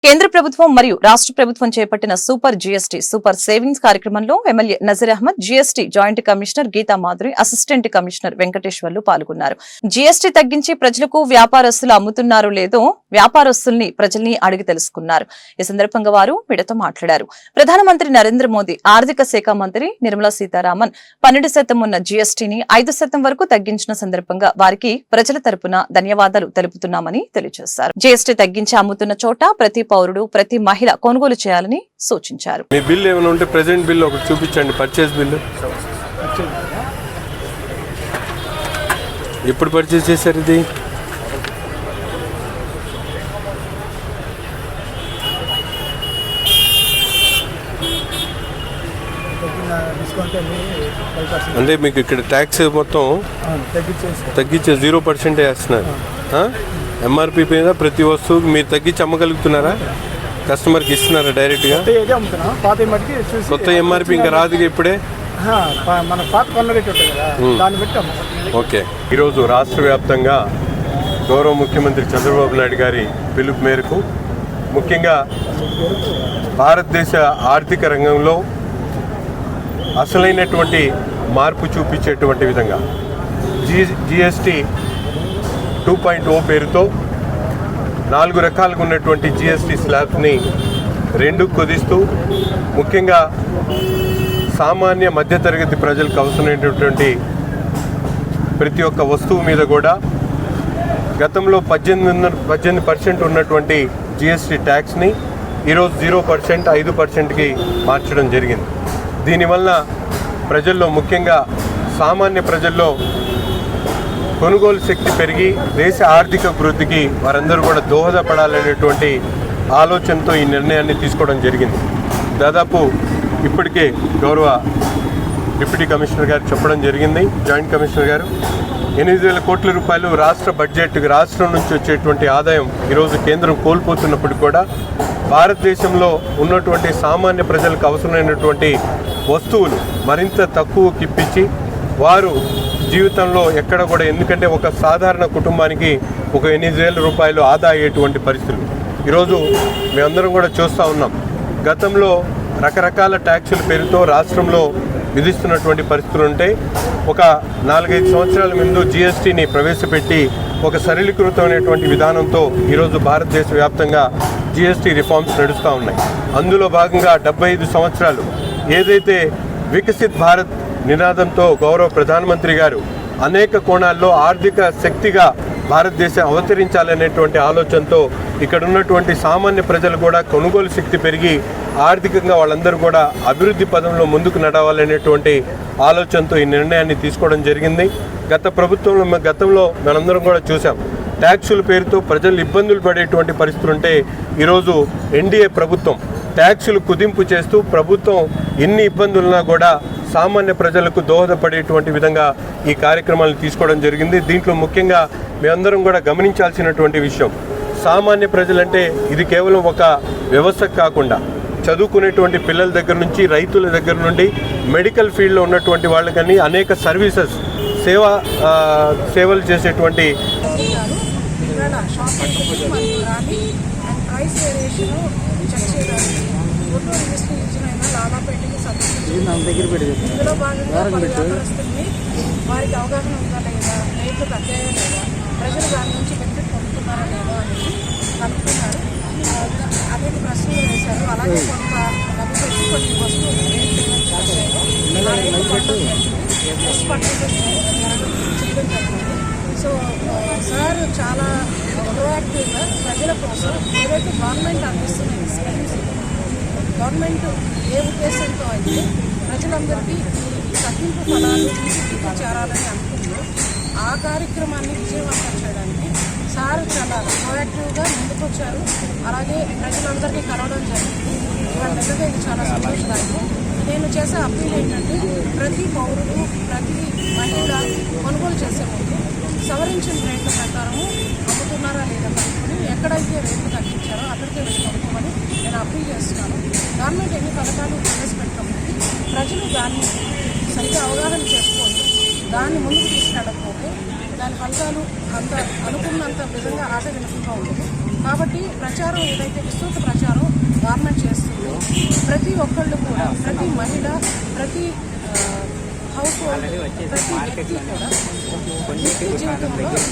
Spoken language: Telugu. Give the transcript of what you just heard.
కేంద్ర ప్రభుత్వం మరియు రాష్ట్ర ప్రభుత్వం చేపట్టిన సూపర్ జీఎస్టీ సూపర్ సేవింగ్స్ కార్యక్రమంలో MLA Nazeer Ahmed, GST joint commissioner Geetha Madhuri, assistant commissioner Venkateswarlu పాల్గొన్నారు. జీఎస్టీ తగ్గించి ప్రజలకు వ్యాపారస్తులు అమ్ముతున్నారో లేదో వ్యాపారస్తుల్ని ప్రజల్ని అడిగి తెలుసుకున్నారు. ఈ సందర్భంగా వారు మీడియాతో మాట్లాడారు. ప్రధానమంత్రి నరేంద్ర మోదీ, ఆర్థిక శాఖ మంత్రి నిర్మలా సీతారామన్ 12% ఉన్న జీఎస్టీని 5% వరకు తగ్గించిన సందర్భంగా వారికి ప్రజల తరపున ధన్యవాదాలు తెలుపుతున్నామని తెలియజేశారు. జీఎస్టీ తగ్గించి అమ్ముతున్న చోట ప్రతి పౌరుడు, ప్రతి మహిళ కొనుగోలు చేయాలని సూచించారు. మీ బిల్ ఏమైనా ఉంటే ప్రెజెంట్ బిల్ ఒకటి చూపించండి. పర్చేస్ బిల్లు ఎప్పుడు పర్చేస్ చేశారు? ఇది అంటే మీకు ఇక్కడ ట్యాక్స్ మొత్తం తగ్గించే 0% వేస్తున్నారు. ఎంఆర్పీ మీద ప్రతి వస్తువుకి మీరు తగ్గించి అమ్మగలుగుతున్నారా? కస్టమర్కి ఇస్తున్నారా డైరెక్ట్గా? కొత్త ఎంఆర్పీ ఇంకా రాదుగా ఇప్పుడే. ఓకే. ఈరోజు రాష్ట్ర వ్యాప్తంగా గౌరవ ముఖ్యమంత్రి చంద్రబాబు నాయుడు గారి పిలుపు మేరకు ముఖ్యంగా భారతదేశ ఆర్థిక రంగంలో అసలైనటువంటి మార్పు చూపించేటువంటి విధంగా జిఎస్టీ 2.0 పేరుతో 4 రకాలుగా ఉన్నటువంటి జిఎస్టీ స్లాబ్స్ని 2 కుదిస్తూ ముఖ్యంగా సామాన్య మధ్యతరగతి ప్రజలకు అవసరమైనటువంటి ప్రతి ఒక్క వస్తువు మీద కూడా గతంలో 18% ఉన్నటువంటి జిఎస్టీ ట్యాక్స్ని ఈరోజు 0%, 5%కి మార్చడం జరిగింది. దీనివల్ల ప్రజల్లో, ముఖ్యంగా సామాన్య ప్రజల్లో కొనుగోలు శక్తి పెరిగి దేశ ఆర్థిక అభివృద్ధికి వారందరూ కూడా దోహదపడాలనేటువంటి ఆలోచనతో ఈ నిర్ణయాన్ని తీసుకోవడం జరిగింది. దాదాపు ఇప్పటికే గౌరవ డిప్యూటీ కమిషనర్ గారు చెప్పడం జరిగింది, జాయింట్ కమిషనర్ గారు 8,000 కోట్ల రూపాయలు రాష్ట్ర బడ్జెట్కి రాష్ట్రం నుంచి వచ్చేటువంటి ఆదాయం ఈరోజు కేంద్రం కోల్పోతున్నప్పుడు కూడా భారతదేశంలో ఉన్నటువంటి సామాన్య ప్రజలకు అవసరమైనటువంటి వస్తువులు మరింత తక్కువకి ఇప్పించి వారు జీవితంలో ఎక్కడ కూడా, ఎందుకంటే ఒక సాధారణ కుటుంబానికి ఒక 8,000 రూపాయలు ఆదా అయ్యేటువంటి పరిస్థితులు ఈరోజు మేమందరం కూడా చూస్తూ ఉన్నాం. గతంలో రకరకాల ట్యాక్సుల పేరుతో రాష్ట్రంలో విధిస్తున్నటువంటి పరిస్థితులు ఉంటే ఒక 4-5 సంవత్సరాల ముందు జిఎస్టీని ప్రవేశపెట్టి ఒక సరళీకృతమైనటువంటి విధానంతో ఈరోజు భారతదేశ వ్యాప్తంగా జిఎస్టీ రిఫార్మ్స్ నడుస్తూ ఉన్నాయి. అందులో భాగంగా 75 సంవత్సరాలు ఏదైతే వికసిత్ భారత్ నినాదంతో గౌరవ ప్రధానమంత్రి గారు అనేక కోణాల్లో ఆర్థిక శక్తిగా భారతదేశం అవతరించాలనేటువంటి ఆలోచనతో ఇక్కడ ఉన్నటువంటి సామాన్య ప్రజలు కూడా కొనుగోలు శక్తి పెరిగి ఆర్థికంగా వాళ్ళందరూ కూడా అభివృద్ధి పదంలో ముందుకు నడవాలనేటువంటి ఆలోచనతో ఈ నిర్ణయాన్ని తీసుకోవడం జరిగింది. గతంలో మనందరం కూడా చూసాం, ట్యాక్సుల పేరుతో ప్రజలు ఇబ్బందులు పడేటువంటి పరిస్థితులు ఉంటే ఈరోజు ఎన్డీఏ ప్రభుత్వం ట్యాక్సులు కుదింపు చేస్తూ ప్రభుత్వం ఎన్ని ఇబ్బందులున్నా కూడా సామాన్య ప్రజలకు దోహదపడేటువంటి విధంగా ఈ కార్యక్రమాలను తీసుకోవడం జరిగింది. దీంట్లో ముఖ్యంగా మేమందరం కూడా గమనించాల్సినటువంటి విషయం, సామాన్య ప్రజలంటే ఇది కేవలం ఒక వ్యవస్థ కాకుండా చదువుకునేటువంటి పిల్లల దగ్గర నుంచి, రైతుల దగ్గర నుండి, మెడికల్ ఫీల్డ్లో ఉన్నటువంటి వాళ్ళకని అనేక సర్వీసెస్ సేవలు చేసేటువంటి ఇందులో భాగంగా వ్యాపారస్తుల్ని వారికి అవగాహన ఉందా లేదా, రేట్లు తగ్గాయా లేదా, ప్రజలు దాని నుంచి బెనిఫిట్ పొందుతున్నారా లేదా అనేది కనుక్కున్నారు. అనేక ప్రశ్నలు వేశారు. అలాగే కొంత డబ్బు పెట్టి కొన్ని వస్తువులు రేట్లు చేయడం జరిగింది. సో సార్ చాలా ప్రొయాక్టివ్గా ప్రజల కోసం ఏదైతే గవర్నమెంట్ అందిస్తున్న స్కీమ్స్, గవర్నమెంట్ ఏ ఉద్దేశంతో అయితే ప్రజలందరికీ తగ్గింపు ఫలాలు ఇంటికి చేరాలని అనుకుంటూ ఆ కార్యక్రమాన్ని విజయవంతం చేయడానికి సార్ చాలా ప్రొయాక్టివ్గా ముందుకొచ్చారు. అలాగే ప్రజలందరికీ కలవడం జరిగింది. వాళ్ళ దగ్గర ఇది చాలా సంతోషదాయకం. నేను చేసే అప్పీల్ ఏంటంటే, ప్రతి పౌరుడు, ప్రతి మహిళ కొనుగోలు చేసే ముందు సవరించిన రేట్ల ప్రకారము అమ్ముతున్నారా లేదా కనుక్కొని ఎక్కడైతే రేట్లు తగ్గించారో అక్కడికే వెళ్ళి కొనుక్కోమని నేను అప్పీల్ చేస్తున్నాను. గవర్నమెంట్ ఎన్ని పథకాలు ప్రవేశపెట్టకపోతే ప్రజలు దాన్ని సరిగ్గా అవగాహన చేసుకొని దాన్ని ముందుకు తీసుకెళ్ళకపోతే దాని ఫలితాలు అంత అనుకున్నంత నిజంగా ఆశాజనకంగా ఉండదు. కాబట్టి ప్రచారం ఏదైతే విస్తృత ప్రచారం గవర్నమెంట్ చేస్తుందో ప్రతి ఒక్కళ్ళు కూడా, ప్రతి మహిళ, ప్రతి హౌస్ హోల్డ్, ప్రతి వ్యక్తి కూడా నిత్య జీవితంలో